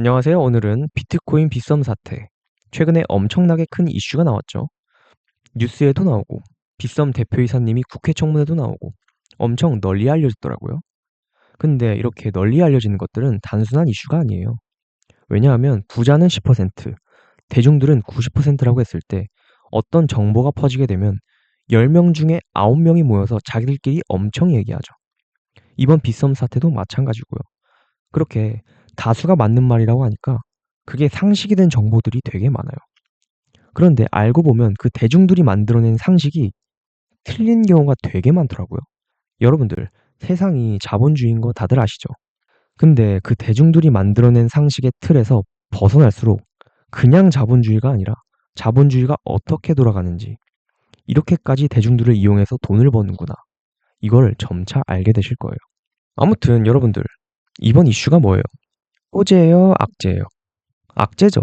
안녕하세요. 오늘은 비트코인 빗썸 사태. 최근에 엄청나게 큰 이슈가 나왔죠. 뉴스에도 나오고, 빗썸 대표이사님이 국회 청문회도 나오고, 엄청 널리 알려졌더라고요. 근데 이렇게 널리 알려지는 것들은 단순한 이슈가 아니에요. 왜냐하면 부자는 10%, 대중들은 90%라고 했을 때 어떤 정보가 퍼지게 되면 10명 중에 9명이 모여서 자기들끼리 엄청 얘기하죠. 이번 빗썸 사태도 마찬가지고요. 그렇게 다수가 맞는 말이라고 하니까 그게 상식이 된 정보들이 되게 많아요. 그런데 알고 보면 그 대중들이 만들어낸 상식이 틀린 경우가 되게 많더라고요. 여러분들, 세상이 자본주의인 거 다들 아시죠? 근데 그 대중들이 만들어낸 상식의 틀에서 벗어날수록 그냥 자본주의가 아니라 자본주의가 어떻게 돌아가는지, 이렇게까지 대중들을 이용해서 돈을 버는구나, 이걸 점차 알게 되실 거예요. 아무튼 여러분들, 이번 이슈가 뭐예요? 호재예요? 악재예요? 악재죠.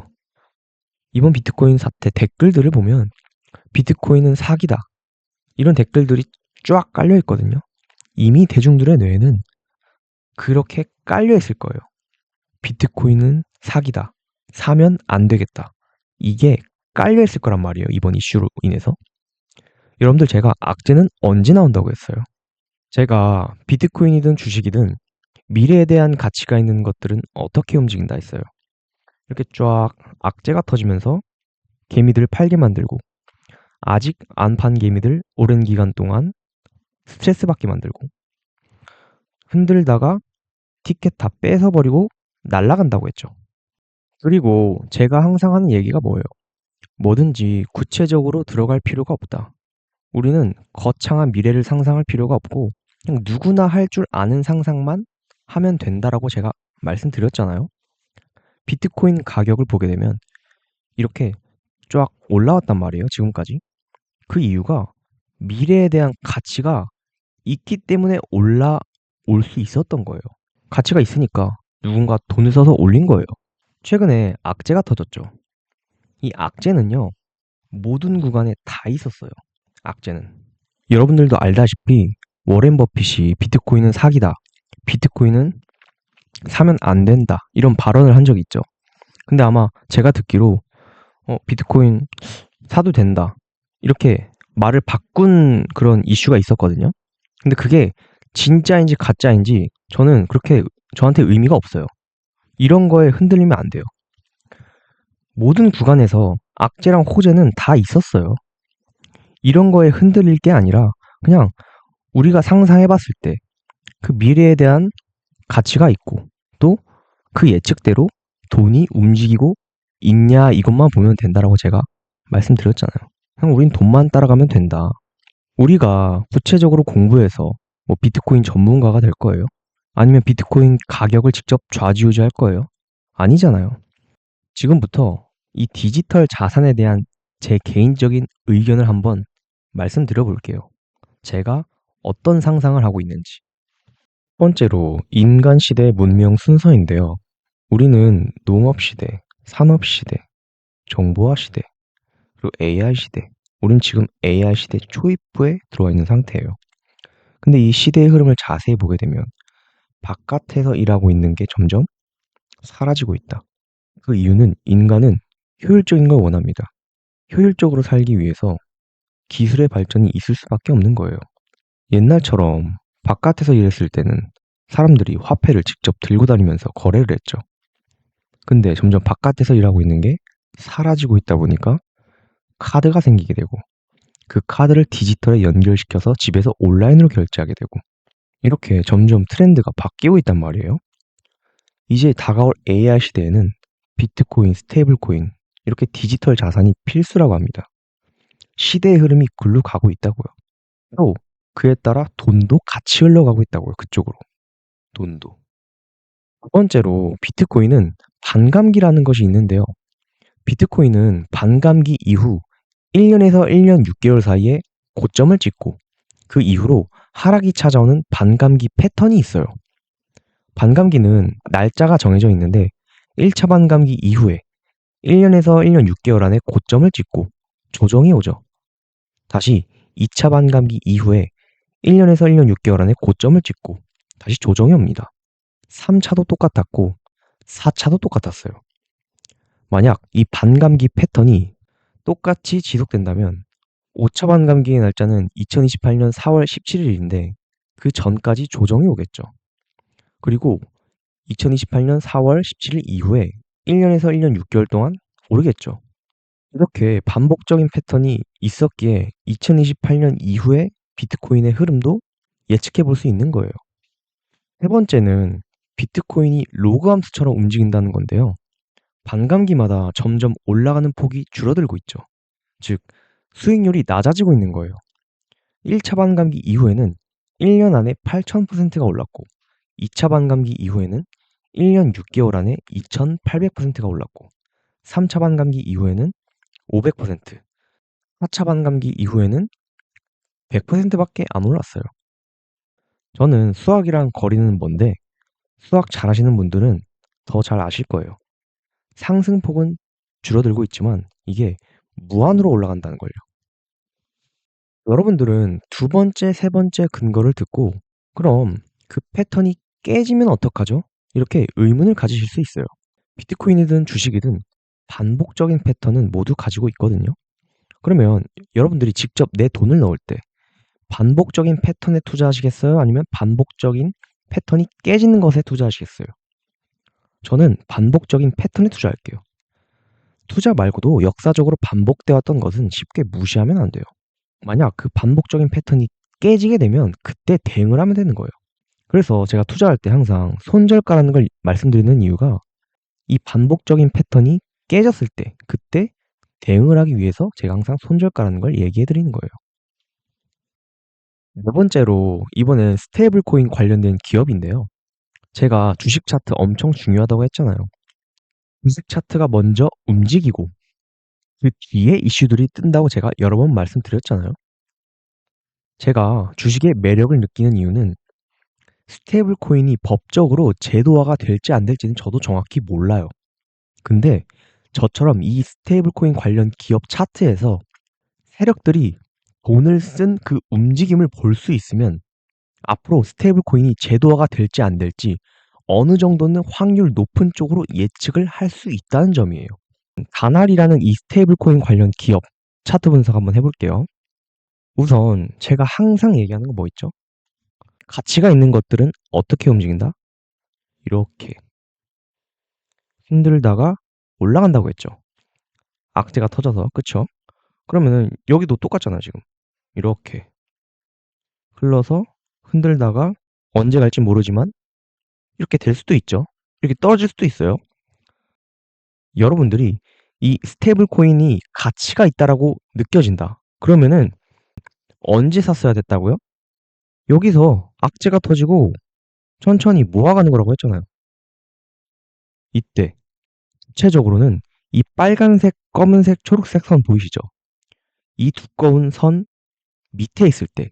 이번 비트코인 사태 댓글들을 보면 비트코인은 사기다, 이런 댓글들이 쫙 깔려 있거든요. 이미 대중들의 뇌에는 그렇게 깔려 있을 거예요. 비트코인은 사기다, 사면 안 되겠다, 이게 깔려 있을 거란 말이에요. 이번 이슈로 인해서. 여러분들, 제가 악재는 언제 나온다고 했어요? 제가 비트코인이든 주식이든 미래에 대한 가치가 있는 것들은 어떻게 움직인다 했어요. 이렇게 쫙 악재가 터지면서 개미들 팔게 만들고, 아직 안 판 개미들 오랜 기간 동안 스트레스 받게 만들고, 흔들다가 티켓 다 뺏어버리고 날아간다고 했죠. 그리고 제가 항상 하는 얘기가 뭐예요? 뭐든지 구체적으로 들어갈 필요가 없다. 우리는 거창한 미래를 상상할 필요가 없고 그냥 누구나 할 줄 아는 상상만 하면 된다라고 제가 말씀드렸잖아요. 비트코인 가격을 보게 되면 이렇게 쫙 올라왔단 말이에요, 지금까지. 그 이유가 미래에 대한 가치가 있기 때문에 올라올 수 있었던 거예요. 가치가 있으니까 누군가 돈을 써서 올린 거예요. 최근에 악재가 터졌죠. 이 악재는요, 모든 구간에 다 있었어요. 악재는. 여러분들도 알다시피 워렌 버핏이 비트코인은 사기다, 비트코인은 사면 안 된다, 이런 발언을 한 적이 있죠. 근데 아마 제가 듣기로 비트코인 사도 된다, 이렇게 말을 바꾼 그런 이슈가 있었거든요. 근데 그게 진짜인지 가짜인지 저는 그렇게 저한테 의미가 없어요. 이런 거에 흔들리면 안 돼요. 모든 구간에서 악재랑 호재는 다 있었어요. 이런 거에 흔들릴 게 아니라 그냥 우리가 상상해 봤을 때 그 미래에 대한 가치가 있고, 또 그 예측대로 돈이 움직이고 있냐, 이것만 보면 된다라고 제가 말씀드렸잖아요. 그냥 우린 돈만 따라가면 된다. 우리가 구체적으로 공부해서 뭐 비트코인 전문가가 될 거예요? 아니면 비트코인 가격을 직접 좌지우지할 거예요? 아니잖아요. 지금부터 이 디지털 자산에 대한 제 개인적인 의견을 한번 말씀드려 볼게요. 제가 어떤 상상을 하고 있는지. 첫 번째로 인간 시대의 문명 순서인데요. 우리는 농업 시대, 산업 시대, 정보화 시대, 그리고 AI 시대. 우린 지금 AI 시대 초입부에 들어와 있는 상태예요. 근데 이 시대의 흐름을 자세히 보게 되면 바깥에서 일하고 있는 게 점점 사라지고 있다. 그 이유는 인간은 효율적인 걸 원합니다. 효율적으로 살기 위해서 기술의 발전이 있을 수밖에 없는 거예요. 옛날처럼 바깥에서 일했을 때는 사람들이 화폐를 직접 들고 다니면서 거래를 했죠. 근데 점점 바깥에서 일하고 있는 게 사라지고 있다 보니까 카드가 생기게 되고, 그 카드를 디지털에 연결시켜서 집에서 온라인으로 결제하게 되고, 이렇게 점점 트렌드가 바뀌고 있단 말이에요. 이제 다가올 AI 시대에는 비트코인, 스테이블 코인, 이렇게 디지털 자산이 필수라고 합니다. 시대의 흐름이 글로 가고 있다고요. 또 그에 따라 돈도 같이 흘러가고 있다고요. 그쪽으로. 돈도. 두 번째로 비트코인은 반감기라는 것이 있는데요. 비트코인은 반감기 이후 1년에서 1년 6개월 사이에 고점을 찍고, 그 이후로 하락이 찾아오는 반감기 패턴이 있어요. 반감기는 날짜가 정해져 있는데 1차 반감기 이후에 1년에서 1년 6개월 안에 고점을 찍고 조정이 오죠. 다시 2차 반감기 이후에 1년에서 1년 6개월 안에 고점을 찍고 다시 조정이 옵니다. 3차도 똑같았고 4차도 똑같았어요. 만약 이 반감기 패턴이 똑같이 지속된다면 5차 반감기의 날짜는 2028년 4월 17일인데 그 전까지 조정이 오겠죠. 그리고 2028년 4월 17일 이후에 1년에서 1년 6개월 동안 오르겠죠. 이렇게 반복적인 패턴이 있었기에 2028년 이후에 비트코인의 흐름도 예측해 볼 수 있는 거예요. 세 번째는 비트코인이 로그 함수처럼 움직인다는 건데요. 반감기마다 점점 올라가는 폭이 줄어들고 있죠. 즉, 수익률이 낮아지고 있는 거예요. 1차 반감기 이후에는 1년 안에 8,000%가 올랐고, 2차 반감기 이후에는 1년 6개월 안에 2,800%가 올랐고, 3차 반감기 이후에는 500%, 4차 반감기 이후에는 100%밖에 안 올랐어요. 저는 수학이랑 거리는 먼데 수학 잘하시는 분들은 더 잘 아실 거예요. 상승폭은 줄어들고 있지만 이게 무한으로 올라간다는 걸요. 여러분들은 두 번째, 세 번째 근거를 듣고 그럼 그 패턴이 깨지면 어떡하죠? 이렇게 의문을 가지실 수 있어요. 비트코인이든 주식이든 반복적인 패턴은 모두 가지고 있거든요. 그러면 여러분들이 직접 내 돈을 넣을 때 반복적인 패턴에 투자하시겠어요? 아니면 반복적인 패턴이 깨지는 것에 투자하시겠어요? 저는 반복적인 패턴에 투자할게요. 투자 말고도 역사적으로 반복되어 왔던 것은 쉽게 무시하면 안 돼요. 만약 그 반복적인 패턴이 깨지게 되면 그때 대응을 하면 되는 거예요. 그래서 제가 투자할 때 항상 손절가라는 걸 말씀드리는 이유가 이 반복적인 패턴이 깨졌을 때 그때 대응을 하기 위해서 제가 항상 손절가라는 걸 얘기해 드리는 거예요. 네 번째로 이번엔 스테이블 코인 관련된 기업인데요. 제가 주식 차트 엄청 중요하다고 했잖아요. 주식 차트가 먼저 움직이고 그 뒤에 이슈들이 뜬다고 제가 여러 번 말씀드렸잖아요. 제가 주식의 매력을 느끼는 이유는 스테이블 코인이 법적으로 제도화가 될지 안 될지는 저도 정확히 몰라요. 근데 저처럼 이 스테이블 코인 관련 기업 차트에서 세력들이 돈을 쓴 그 움직임을 볼 수 있으면 앞으로 스테이블 코인이 제도화가 될지 안 될지 어느 정도는 확률 높은 쪽으로 예측을 할 수 있다는 점이에요. 다날이라는 이 스테이블 코인 관련 기업 차트 분석 한번 해볼게요. 우선 제가 항상 얘기하는 거 뭐 있죠? 가치가 있는 것들은 어떻게 움직인다? 이렇게 흔들다가 올라간다고 했죠. 악재가 터져서, 그쵸? 그러면은 여기도 똑같잖아, 지금. 이렇게 흘러서 흔들다가 언제 갈지 모르지만 이렇게 될 수도 있죠. 이렇게 떨어질 수도 있어요. 여러분들이 이 스테이블 코인이 가치가 있다라고 느껴진다. 그러면은 언제 샀어야 됐다고요? 여기서 악재가 터지고 천천히 모아가는 거라고 했잖아요. 이때 구체적으로는 이 빨간색, 검은색, 초록색 선 보이시죠? 이 두꺼운 선 밑에 있을 때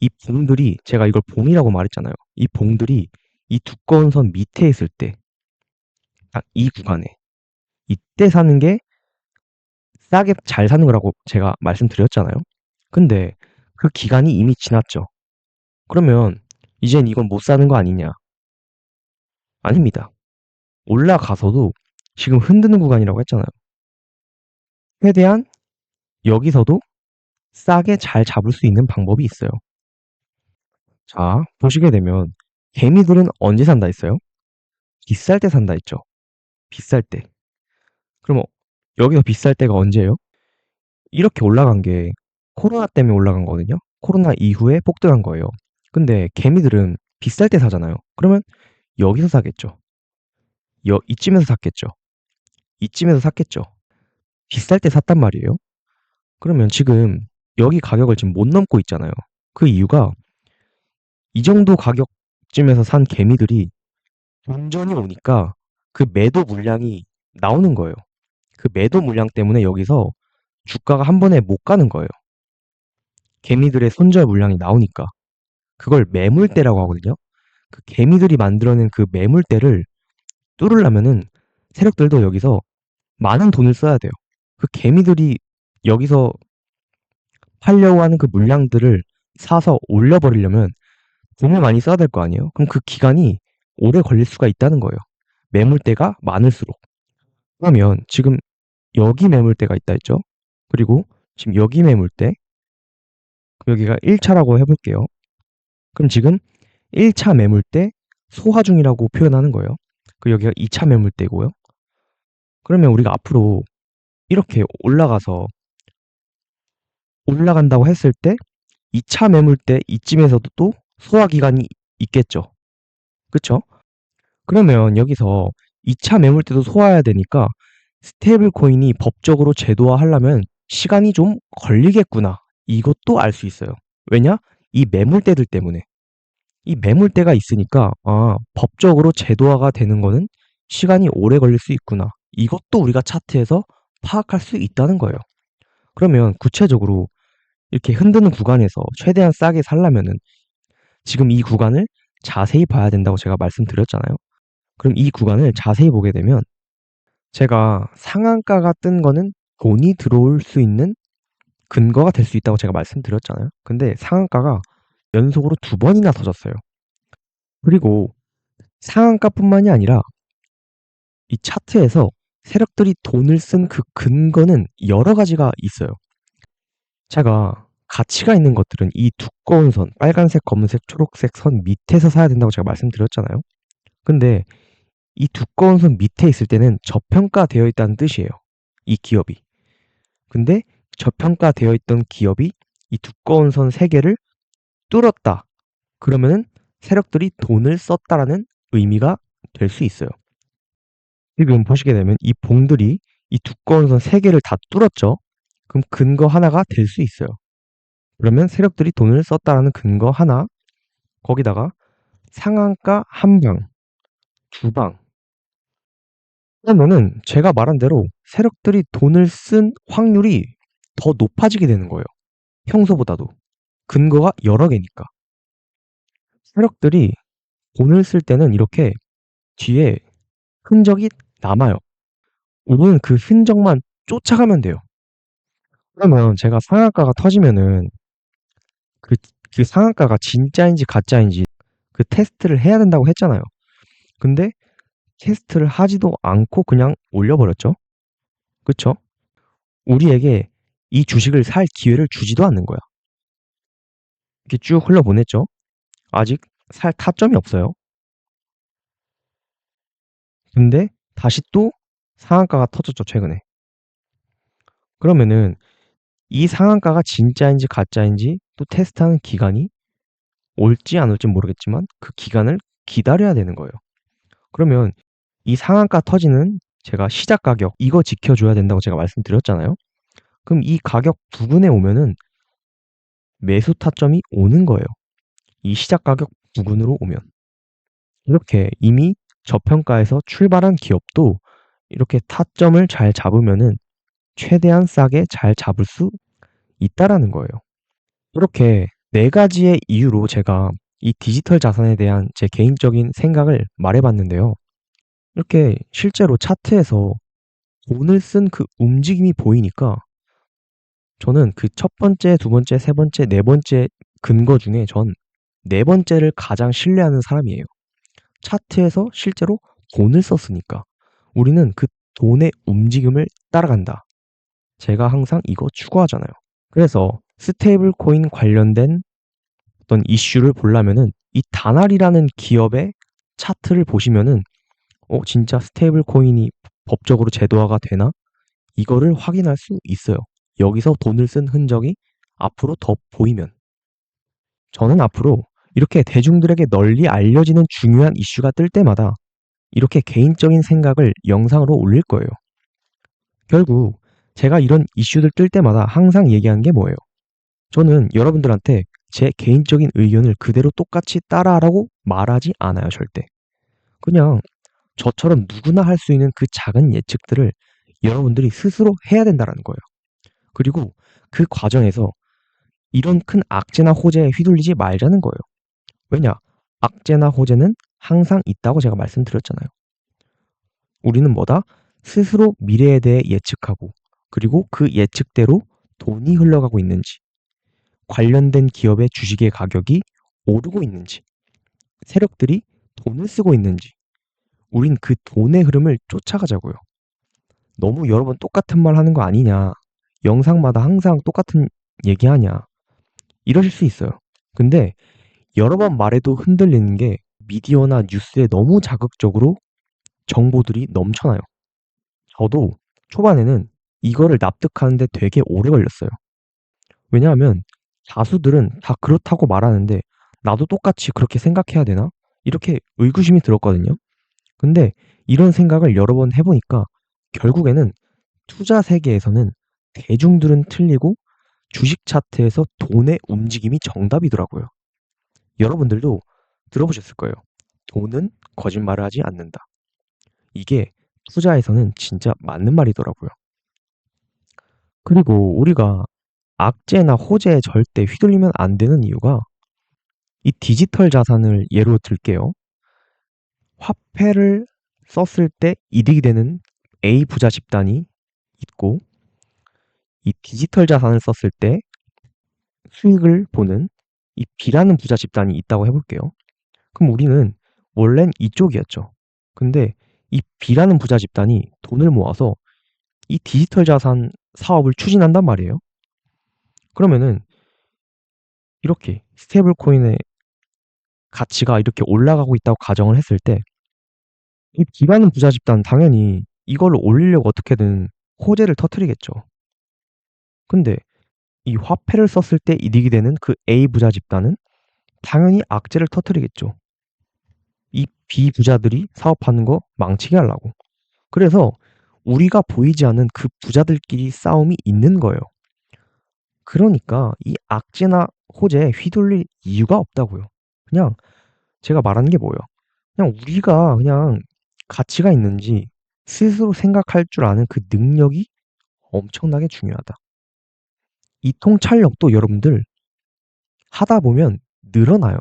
이 봉들이 제가 이걸 봉이라고 말했잖아요. 이 봉들이 이 두꺼운 선 밑에 있을 때 딱 이 구간에 이때 사는 게 싸게 잘 사는 거라고 제가 말씀드렸잖아요. 근데 그 기간이 이미 지났죠. 그러면 이젠 이건 못 사는 거 아니냐? 아닙니다. 올라가서도 지금 흔드는 구간이라고 했잖아요. 최대한 여기서도 싸게 잘 잡을 수 있는 방법이 있어요. 자, 보시게 되면 개미들은 언제 산다 했어요? 비쌀 때 산다 했죠. 비쌀 때. 그럼 여기서 비쌀 때가 언제예요? 이렇게 올라간 게 코로나 때문에 올라간 거거든요. 코로나 이후에 폭등한 거예요. 근데 개미들은 비쌀 때 사잖아요. 그러면 여기서 사겠죠. 이쯤에서 샀겠죠. 이쯤에서 샀겠죠. 비쌀 때 샀단 말이에요. 그러면 지금 여기 가격을 지금 못 넘고 있잖아요. 그 이유가 이 정도 가격쯤에서 산 개미들이 본전이 오니까 그 매도 물량이 나오는 거예요. 그 매도 물량 때문에 여기서 주가가 한 번에 못 가는 거예요. 개미들의 손절 물량이 나오니까. 그걸 매물대라고 하거든요. 그 개미들이 만들어낸 그 매물대를 뚫으려면은 세력들도 여기서 많은 돈을 써야 돼요. 그 개미들이 여기서 팔려고 하는 그 물량들을 사서 올려버리려면 돈을 많이 써야 될 거 아니에요? 그럼 그 기간이 오래 걸릴 수가 있다는 거예요. 매물대가 많을수록. 그러면 지금 여기 매물대가 있다 했죠? 그리고 지금 여기 매물대, 여기가 1차라고 해볼게요. 그럼 지금 1차 매물대 소화 중이라고 표현하는 거예요. 그 여기가 2차 매물대고요. 그러면 우리가 앞으로 이렇게 올라간다고 했을 때 2차 매물대 이쯤에서도 또 소화 기간이 있겠죠. 그쵸? 그러면 여기서 2차 매물대도 소화해야 되니까 스테이블 코인이 법적으로 제도화하려면 시간이 좀 걸리겠구나. 이것도 알 수 있어요. 왜냐? 이 매물대들 때문에. 이 매물대가 있으니까 법적으로 제도화가 되는 거는 시간이 오래 걸릴 수 있구나. 이것도 우리가 차트에서 파악할 수 있다는 거예요. 그러면 구체적으로 이렇게 흔드는 구간에서 최대한 싸게 살려면은 지금 이 구간을 자세히 봐야 된다고 제가 말씀드렸잖아요. 그럼 이 구간을 자세히 보게 되면 제가 상한가가 뜬 거는 돈이 들어올 수 있는 근거가 될 수 있다고 제가 말씀드렸잖아요. 근데 상한가가 연속으로 2번이나 터졌어요. 그리고 상한가뿐만이 아니라 이 차트에서 세력들이 돈을 쓴 그 근거는 여러 가지가 있어요. 제가 가치가 있는 것들은 이 두꺼운 선, 빨간색, 검은색, 초록색 선 밑에서 사야 된다고 제가 말씀드렸잖아요. 근데 이 두꺼운 선 밑에 있을 때는 저평가되어 있다는 뜻이에요. 이 기업이. 근데 저평가되어 있던 기업이 이 두꺼운 선 3개를 뚫었다. 그러면은 세력들이 돈을 썼다라는 의미가 될 수 있어요. 지금 보시게 되면 이 봉들이 이 두꺼운 선 3개를 다 뚫었죠. 그럼 근거 하나가 될 수 있어요. 그러면 세력들이 돈을 썼다라는 근거 하나, 거기다가 상한가 한 방, 두 방. 그러면은 제가 말한 대로 세력들이 돈을 쓴 확률이 더 높아지게 되는 거예요. 평소보다도. 근거가 여러 개니까. 세력들이 돈을 쓸 때는 이렇게 뒤에 흔적이 남아요. 우리는 그 흔적만 쫓아가면 돼요. 그러면 제가 상한가가 터지면은 그, 그 상한가가 진짜인지 가짜인지 그 테스트를 해야 된다고 했잖아요. 근데 테스트를 하지도 않고 그냥 올려버렸죠. 그쵸? 우리에게 이 주식을 살 기회를 주지도 않는 거야. 이렇게 쭉 흘러보냈죠. 아직 살 타점이 없어요. 근데 다시 또 상한가가 터졌죠, 최근에. 그러면은 이 상한가가 진짜인지 가짜인지 또 테스트하는 기간이 올지 안 올지 모르겠지만 그 기간을 기다려야 되는 거예요. 그러면 이 상한가 터지는 제가 시작 가격 이거 지켜줘야 된다고 제가 말씀드렸잖아요. 그럼 이 가격 부근에 오면은 매수 타점이 오는 거예요. 이 시작 가격 부근으로 오면. 이렇게 이미 저평가에서 출발한 기업도 이렇게 타점을 잘 잡으면은 최대한 싸게 잘 잡을 수 있다라는 거예요. 이렇게 4가지의 이유로 제가 이 디지털 자산에 대한 제 개인적인 생각을 말해봤는데요. 이렇게 실제로 차트에서 돈을 쓴 그 움직임이 보이니까 저는 그 첫 번째, 두 번째, 세 번째, 네 번째 근거 중에 전 네 번째를 가장 신뢰하는 사람이에요. 차트에서 실제로 돈을 썼으니까 우리는 그 돈의 움직임을 따라간다. 제가 항상 이거 추구하잖아요. 그래서 스테이블 코인 관련된 어떤 이슈를 보려면은 이 다날이라는 기업의 차트를 보시면은 진짜 스테이블 코인이 법적으로 제도화가 되나? 이거를 확인할 수 있어요. 여기서 돈을 쓴 흔적이 앞으로 더 보이면. 저는 앞으로 이렇게 대중들에게 널리 알려지는 중요한 이슈가 뜰 때마다 이렇게 개인적인 생각을 영상으로 올릴 거예요. 결국 제가 이런 이슈들 뜰 때마다 항상 얘기하는 게 뭐예요? 저는 여러분들한테 제 개인적인 의견을 그대로 똑같이 따라하라고 말하지 않아요, 절대. 그냥 저처럼 누구나 할 수 있는 그 작은 예측들을 여러분들이 스스로 해야 된다는 거예요. 그리고 그 과정에서 이런 큰 악재나 호재에 휘둘리지 말자는 거예요. 왜냐? 악재나 호재는 항상 있다고 제가 말씀드렸잖아요. 우리는 뭐다? 스스로 미래에 대해 예측하고 그리고 그 예측대로 돈이 흘러가고 있는지 관련된 기업의 주식의 가격이 오르고 있는지 세력들이 돈을 쓰고 있는지 우린 그 돈의 흐름을 쫓아가자고요. 너무 여러 번 똑같은 말 하는 거 아니냐. 영상마다 항상 똑같은 얘기하냐. 이러실 수 있어요. 근데 여러 번 말해도 흔들리는 게 미디어나 뉴스에 너무 자극적으로 정보들이 넘쳐나요. 저도 초반에는 이거를 납득하는데 되게 오래 걸렸어요. 왜냐하면 다수들은 다 그렇다고 말하는데 나도 똑같이 그렇게 생각해야 되나? 이렇게 의구심이 들었거든요. 근데 이런 생각을 여러 번 해보니까 결국에는 투자 세계에서는 대중들은 틀리고 주식 차트에서 돈의 움직임이 정답이더라고요. 여러분들도 들어보셨을 거예요. 돈은 거짓말을 하지 않는다. 이게 투자에서는 진짜 맞는 말이더라고요. 그리고 우리가 악재나 호재에 절대 휘둘리면 안 되는 이유가 이 디지털 자산을 예로 들게요. 화폐를 썼을 때 이득이 되는 A 부자 집단이 있고 이 디지털 자산을 썼을 때 수익을 보는 이 B라는 부자 집단이 있다고 해볼게요. 그럼 우리는 원래는 이쪽이었죠. 근데 이 B라는 부자 집단이 돈을 모아서 이 디지털 자산 사업을 추진한단 말이에요. 그러면은 이렇게 스테이블 코인의 가치가 이렇게 올라가고 있다고 가정을 했을 때 이 B라는 부자 집단 당연히 이걸로 올리려고 어떻게든 호재를 터뜨리겠죠. 근데 이 화폐를 썼을 때 이득이 되는 그 A 부자 집단은 당연히 악재를 터뜨리겠죠. 이 B 부자들이 사업하는 거 망치게 하려고. 그래서 우리가 보이지 않는 그 부자들끼리 싸움이 있는 거예요. 그러니까 이 악재나 호재에 휘둘릴 이유가 없다고요. 그냥 제가 말하는 게 뭐예요? 그냥 우리가 그냥 가치가 있는지 스스로 생각할 줄 아는 그 능력이 엄청나게 중요하다. 이 통찰력도 여러분들 하다 보면 늘어나요.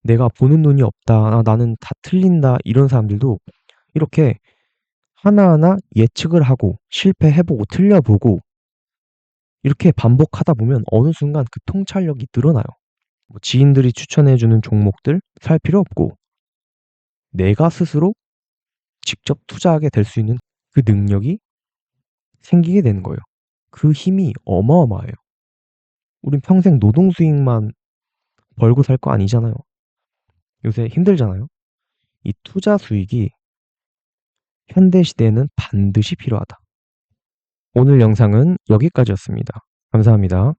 내가 보는 눈이 없다. 나는 다 틀린다. 이런 사람들도 이렇게 하나하나 예측을 하고 실패해보고 틀려보고 이렇게 반복하다 보면 어느 순간 그 통찰력이 늘어나요. 뭐 지인들이 추천해주는 종목들 살 필요 없고 내가 스스로 직접 투자하게 될 수 있는 그 능력이 생기게 되는 거예요. 그 힘이 어마어마해요. 우린 평생 노동 수익만 벌고 살 거 아니잖아요. 요새 힘들잖아요. 이 투자 수익이 현대 시대에는 반드시 필요하다. 오늘 영상은 여기까지였습니다. 감사합니다.